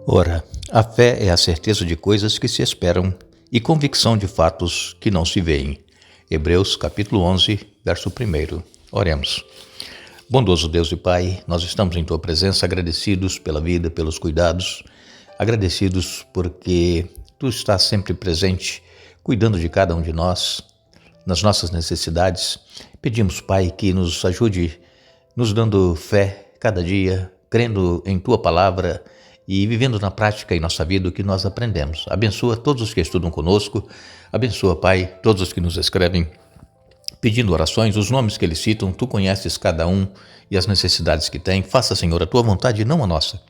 Ora, a fé é a certeza de coisas que se esperam e convicção de fatos que não se veem. Hebreus capítulo 11, verso 1. Oremos. Bondoso Deus e Pai, nós estamos em Tua presença agradecidos pela vida, pelos cuidados, agradecidos porque Tu estás sempre presente, cuidando de cada um de nós, nas nossas necessidades. Pedimos, Pai, que nos ajude, nos dando fé cada dia, crendo em Tua palavra e vivendo na prática em nossa vida o que nós aprendemos. Abençoa todos os que estudam conosco, abençoa, Pai, todos os que nos escrevem, pedindo orações, os nomes que eles citam, Tu conheces cada um e as necessidades que tem. Faça, Senhor, a Tua vontade e não a nossa.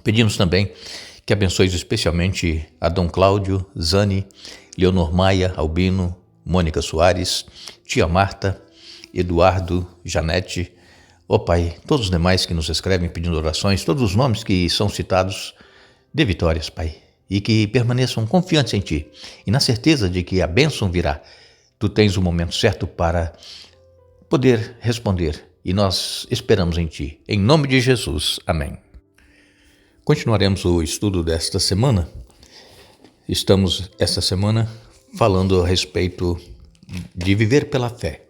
Pedimos também que abençoes especialmente a Dom Cláudio, Zani, Leonor Maia, Albino, Mônica Soares, Tia Marta, Eduardo, Janete, Pai, todos os demais que nos escrevem pedindo orações, todos os nomes que são citados, dê vitórias, Pai, e que permaneçam confiantes em Ti e na certeza de que a bênção virá. Tu tens o momento certo para poder responder e nós esperamos em Ti. Em nome de Jesus. Amém. Continuaremos o estudo desta semana. Estamos, esta semana, falando a respeito de viver pela fé.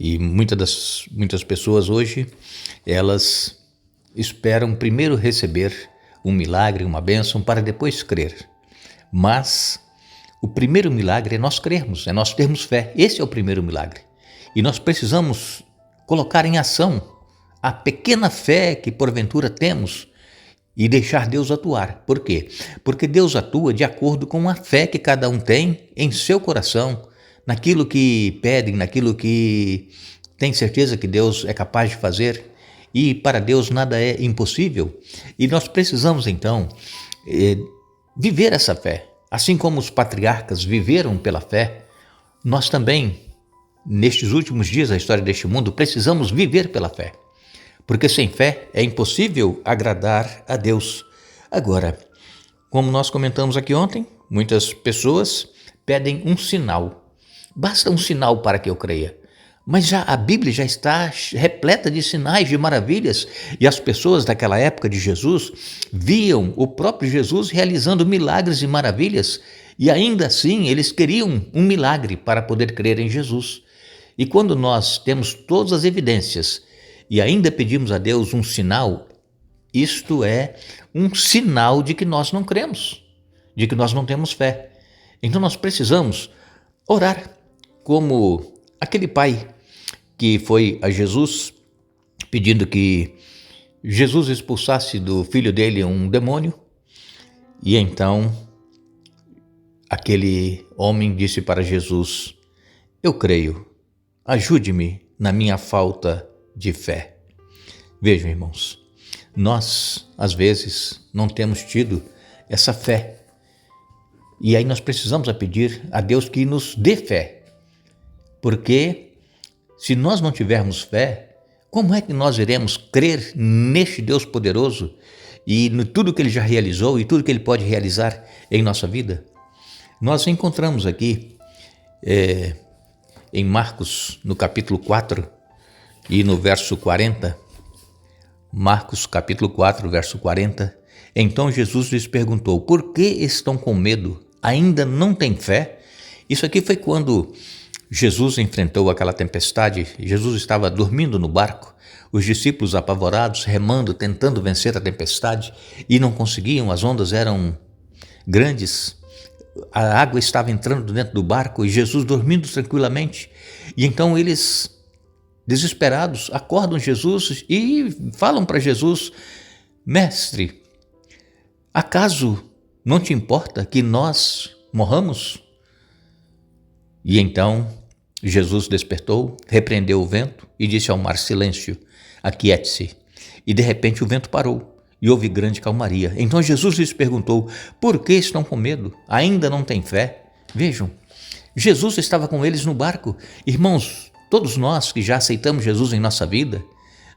E muitas pessoas hoje, elas esperam primeiro receber um milagre, uma bênção, para depois crer. Mas o primeiro milagre é nós crermos, é nós termos fé. Esse é o primeiro milagre. E nós precisamos colocar em ação a pequena fé que porventura temos e deixar Deus atuar. Por quê? Porque Deus atua de acordo com a fé que cada um tem em seu coração, naquilo que pedem, naquilo que tem certeza que Deus é capaz de fazer, e para Deus nada é impossível. E nós precisamos então viver essa fé. Assim como os patriarcas viveram pela fé, nós também, nestes últimos dias da história deste mundo, precisamos viver pela fé. Porque sem fé é impossível agradar a Deus. Agora, como nós comentamos aqui ontem, muitas pessoas pedem um sinal. Basta um sinal para que eu creia. Mas a Bíblia já está repleta de sinais, de maravilhas. E as pessoas daquela época de Jesus viam o próprio Jesus realizando milagres e maravilhas. E ainda assim eles queriam um milagre para poder crer em Jesus. E quando nós temos todas as evidências e ainda pedimos a Deus um sinal, isto é um sinal de que nós não cremos, de que nós não temos fé. Então nós precisamos orar. Como aquele pai que foi a Jesus pedindo que Jesus expulsasse do filho dele um demônio, e então aquele homem disse para Jesus: eu creio, ajude-me na minha falta de fé. Vejam, irmãos, nós às vezes não temos tido essa fé, e aí nós precisamos pedir a Deus que nos dê fé. Porque se nós não tivermos fé, como é que nós iremos crer neste Deus poderoso e em tudo que Ele já realizou e tudo que Ele pode realizar em nossa vida? Nós encontramos aqui em Marcos, no capítulo 4 e no verso 40, Marcos capítulo 4, verso 40, então Jesus lhes perguntou: por que estão com medo? Ainda não têm fé? Isso aqui foi quando Jesus enfrentou aquela tempestade. Jesus estava dormindo no barco, os discípulos apavorados, remando, tentando vencer a tempestade e não conseguiam, as ondas eram grandes, a água estava entrando dentro do barco e Jesus dormindo tranquilamente. E então eles, desesperados, acordam Jesus e falam para Jesus: mestre, acaso não te importa que nós morramos? E então Jesus despertou, repreendeu o vento e disse ao mar: silêncio, aquiete-se. E de repente o vento parou e houve grande calmaria. Então Jesus lhes perguntou: por que estão com medo? Ainda não têm fé? Vejam, Jesus estava com eles no barco. Irmãos, todos nós que já aceitamos Jesus em nossa vida,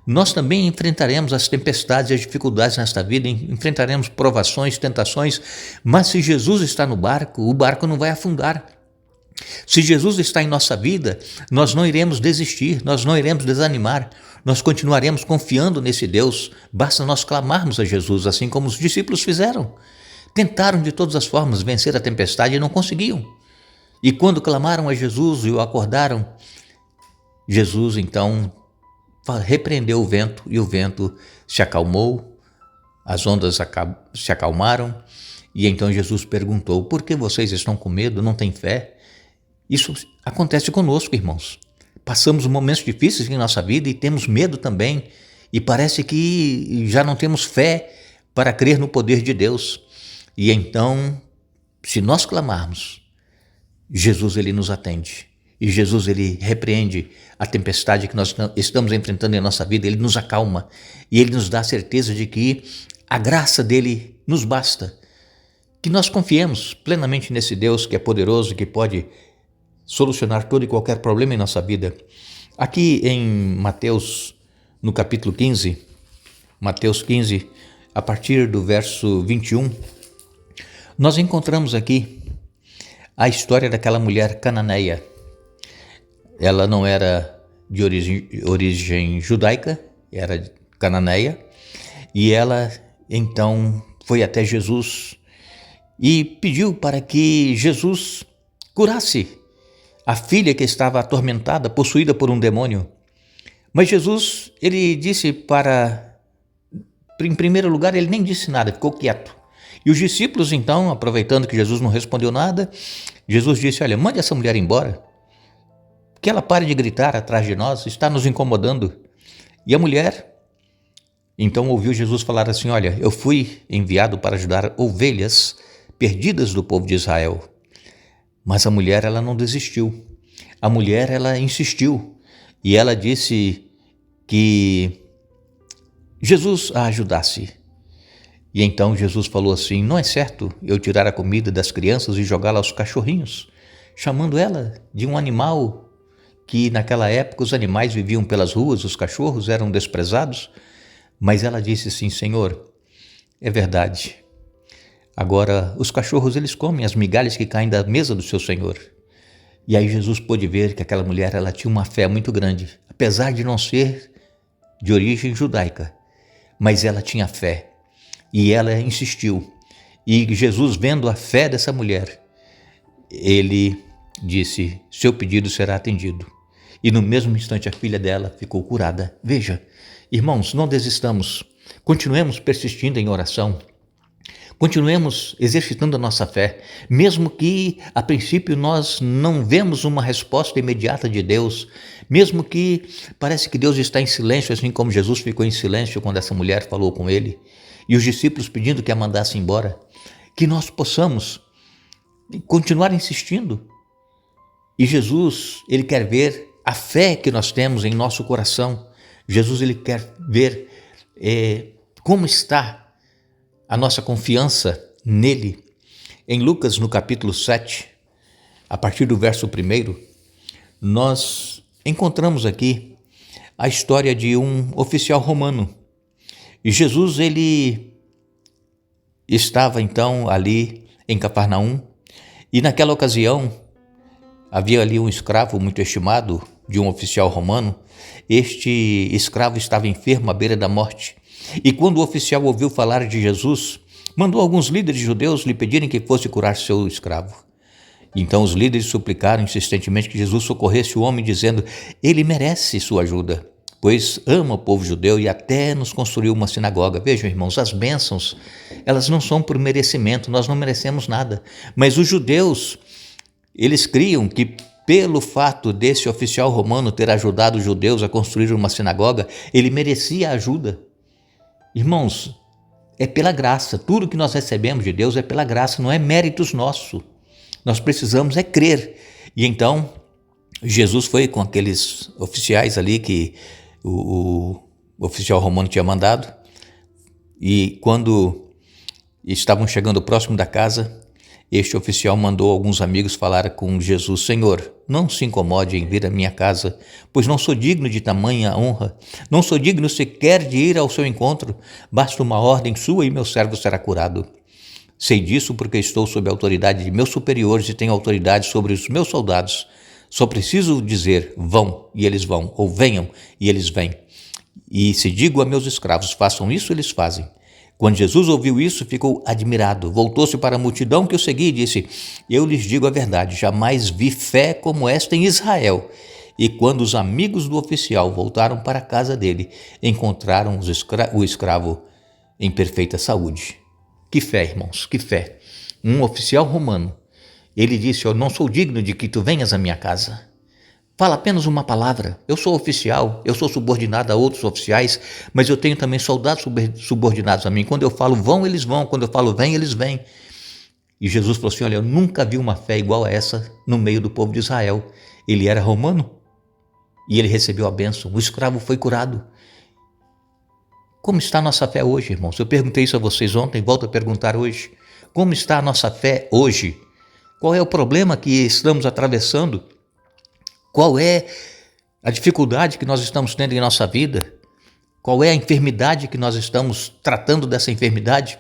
nós também enfrentaremos as tempestades e as dificuldades nesta vida, enfrentaremos provações, tentações, mas se Jesus está no barco, o barco não vai afundar. Se Jesus está em nossa vida, nós não iremos desistir, nós não iremos desanimar, nós continuaremos confiando nesse Deus. Basta nós clamarmos a Jesus, assim como os discípulos fizeram. Tentaram de todas as formas vencer a tempestade e não conseguiam. E quando clamaram a Jesus e o acordaram, Jesus então repreendeu o vento e o vento se acalmou, as ondas se acalmaram e então Jesus perguntou: por que vocês estão com medo, não têm fé? Isso acontece conosco, irmãos. Passamos momentos difíceis em nossa vida e temos medo também e parece que já não temos fé para crer no poder de Deus. E então, se nós clamarmos, Jesus ele nos atende. E Jesus ele repreende a tempestade que nós estamos enfrentando em nossa vida, ele nos acalma e ele nos dá a certeza de que a graça dele nos basta. Que nós confiemos plenamente nesse Deus que é poderoso e que pode solucionar todo e qualquer problema em nossa vida. Aqui em Mateus, no capítulo 15, Mateus 15, a partir do verso 21, nós encontramos aqui a história daquela mulher cananeia. Ela não era de origem judaica, era cananeia, e ela então foi até Jesus e pediu para que Jesus curasse a filha que estava atormentada, possuída por um demônio. Mas Jesus, ele disse em primeiro lugar, ele nem disse nada, ficou quieto. E os discípulos então, aproveitando que Jesus não respondeu nada, Jesus disse: olha, mande essa mulher embora, que ela pare de gritar atrás de nós, está nos incomodando. E a mulher então ouviu Jesus falar assim: olha, eu fui enviado para ajudar ovelhas perdidas do povo de Israel. Mas a mulher, ela não desistiu. A mulher, ela insistiu. E ela disse que Jesus a ajudasse. E então Jesus falou assim: não é certo eu tirar a comida das crianças e jogá-la aos cachorrinhos, chamando ela de um animal que naquela época os animais viviam pelas ruas, os cachorros eram desprezados. Mas ela disse assim: Senhor, é verdade. Agora os cachorros eles comem as migalhas que caem da mesa do seu Senhor. E aí Jesus pôde ver que aquela mulher ela tinha uma fé muito grande, apesar de não ser de origem judaica, mas ela tinha fé e ela insistiu. E Jesus, vendo a fé dessa mulher, ele disse: seu pedido será atendido. E no mesmo instante a filha dela ficou curada. Veja, irmãos, não desistamos, continuemos persistindo em oração, continuemos exercitando a nossa fé, mesmo que a princípio nós não vemos uma resposta imediata de Deus, mesmo que parece que Deus está em silêncio, assim como Jesus ficou em silêncio quando essa mulher falou com ele, e os discípulos pedindo que a mandasse embora, que nós possamos continuar insistindo. E Jesus, ele quer ver a fé que nós temos em nosso coração. Jesus, ele quer ver como está a nossa confiança nele. Em Lucas, no capítulo 7, a partir do verso 1, nós encontramos aqui a história de um oficial romano. E Jesus, ele estava então ali em Cafarnaum, e naquela ocasião havia ali um escravo muito estimado de um oficial romano. Este escravo estava enfermo à beira da morte. E quando o oficial ouviu falar de Jesus, mandou alguns líderes judeus lhe pedirem que fosse curar seu escravo. Então os líderes suplicaram insistentemente que Jesus socorresse o homem, dizendo: ele merece sua ajuda, pois ama o povo judeu e até nos construiu uma sinagoga. Vejam, irmãos, as bênçãos, elas não são por merecimento, nós não merecemos nada. Mas os judeus, eles criam que pelo fato desse oficial romano ter ajudado os judeus a construir uma sinagoga, ele merecia ajuda. Irmãos, é pela graça, tudo que nós recebemos de Deus é pela graça, não é méritos nossos. Nós precisamos é crer. E então, Jesus foi com aqueles oficiais ali que o oficial romano tinha mandado, e quando estavam chegando próximo da casa, este oficial mandou alguns amigos falar com Jesus: Senhor, não se incomode em vir à minha casa, pois não sou digno de tamanha honra, não sou digno sequer de ir ao seu encontro, basta uma ordem sua e meu servo será curado. Sei disso porque estou sob a autoridade de meus superiores e tenho autoridade sobre os meus soldados. Só preciso dizer, vão, e eles vão, ou venham, e eles vêm. E se digo a meus escravos, façam isso, eles fazem. Quando Jesus ouviu isso, ficou admirado. Voltou-se para a multidão que o seguia e disse, eu lhes digo a verdade, jamais vi fé como esta em Israel. E quando os amigos do oficial voltaram para a casa dele, encontraram o escravo em perfeita saúde. Que fé, irmãos, que fé. Um oficial romano, ele disse, eu não sou digno de que tu venhas à minha casa. Fala apenas uma palavra. Eu sou oficial, eu sou subordinado a outros oficiais, mas eu tenho também soldados subordinados a mim. Quando eu falo vão, eles vão. Quando eu falo vem, eles vêm. E Jesus falou assim, olha, eu nunca vi uma fé igual a essa no meio do povo de Israel. Ele era romano e ele recebeu a bênção. O escravo foi curado. Como está a nossa fé hoje, irmãos? Eu perguntei isso a vocês ontem, volto a perguntar hoje. Como está a nossa fé hoje? Qual é o problema que estamos atravessando? Qual é a dificuldade que nós estamos tendo em nossa vida? Qual é a enfermidade que nós estamos tratando dessa enfermidade?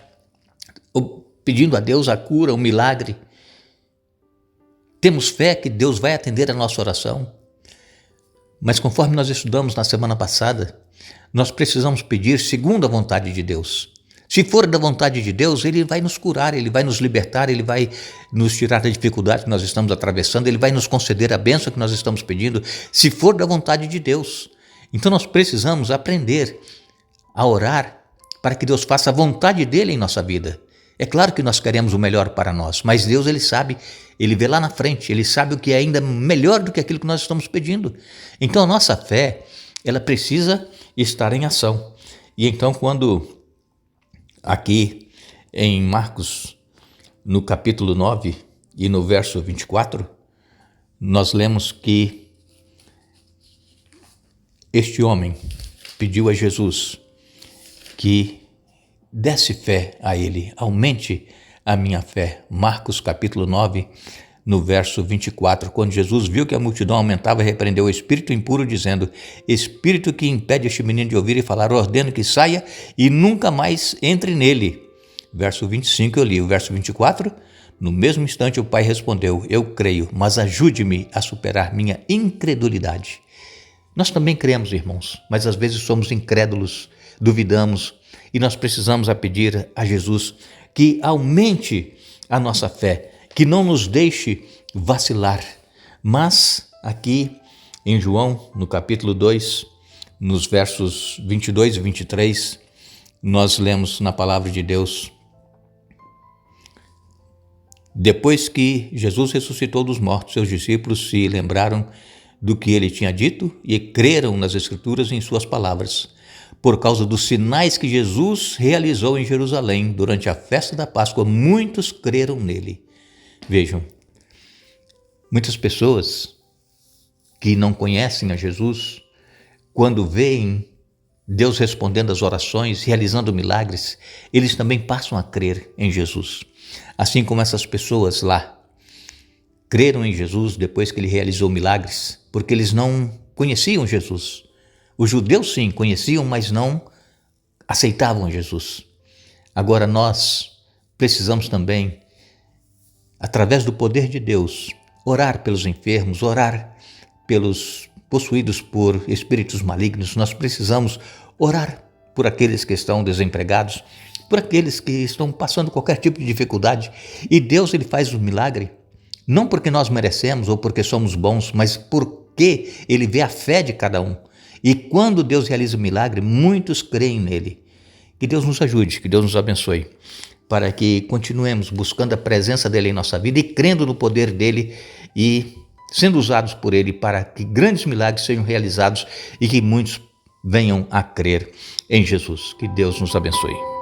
Ou pedindo a Deus a cura, o milagre? Temos fé que Deus vai atender a nossa oração? Mas conforme nós estudamos na semana passada, nós precisamos pedir segundo a vontade de Deus. Se for da vontade de Deus, Ele vai nos curar, Ele vai nos libertar, Ele vai nos tirar da dificuldade que nós estamos atravessando, Ele vai nos conceder a bênção que nós estamos pedindo, se for da vontade de Deus. Então nós precisamos aprender a orar para que Deus faça a vontade dEle em nossa vida. É claro que nós queremos o melhor para nós, mas Deus, Ele sabe, Ele vê lá na frente, Ele sabe o que é ainda melhor do que aquilo que nós estamos pedindo. Então a nossa fé, ela precisa estar em ação. E então quando aqui em Marcos, no capítulo 9 e no verso 24, nós lemos que este homem pediu a Jesus que desse fé a ele, aumente a minha fé. Marcos capítulo 9, no verso 24, quando Jesus viu que a multidão aumentava, repreendeu o espírito impuro, dizendo, espírito que impede este menino de ouvir e falar, ordeno que saia e nunca mais entre nele. Verso 25 eu li, o verso 24, no mesmo instante o pai respondeu, eu creio, mas ajude-me a superar minha incredulidade. Nós também cremos, irmãos, mas às vezes somos incrédulos, duvidamos, e nós precisamos pedir a Jesus que aumente a nossa fé, que não nos deixe vacilar. Mas aqui em João, no capítulo 2, nos versos 22 e 23, nós lemos na palavra de Deus, depois que Jesus ressuscitou dos mortos, seus discípulos se lembraram do que ele tinha dito e creram nas Escrituras e em suas palavras. Por causa dos sinais que Jesus realizou em Jerusalém durante a festa da Páscoa, muitos creram nele. Vejam, muitas pessoas que não conhecem a Jesus, quando veem Deus respondendo às orações, realizando milagres, eles também passam a crer em Jesus. Assim como essas pessoas lá creram em Jesus depois que ele realizou milagres, porque eles não conheciam Jesus. Os judeus sim conheciam, mas não aceitavam Jesus. Agora nós precisamos também, através do poder de Deus, orar pelos enfermos, orar pelos possuídos por espíritos malignos. Nós precisamos orar por aqueles que estão desempregados, por aqueles que estão passando qualquer tipo de dificuldade. E Deus, ele faz o milagre, não porque nós merecemos ou porque somos bons, mas porque ele vê a fé de cada um. E quando Deus realiza o milagre, muitos creem nele. Que Deus nos ajude, que Deus nos abençoe, para que continuemos buscando a presença dele em nossa vida e crendo no poder dele e sendo usados por ele para que grandes milagres sejam realizados e que muitos venham a crer em Jesus. Que Deus nos abençoe.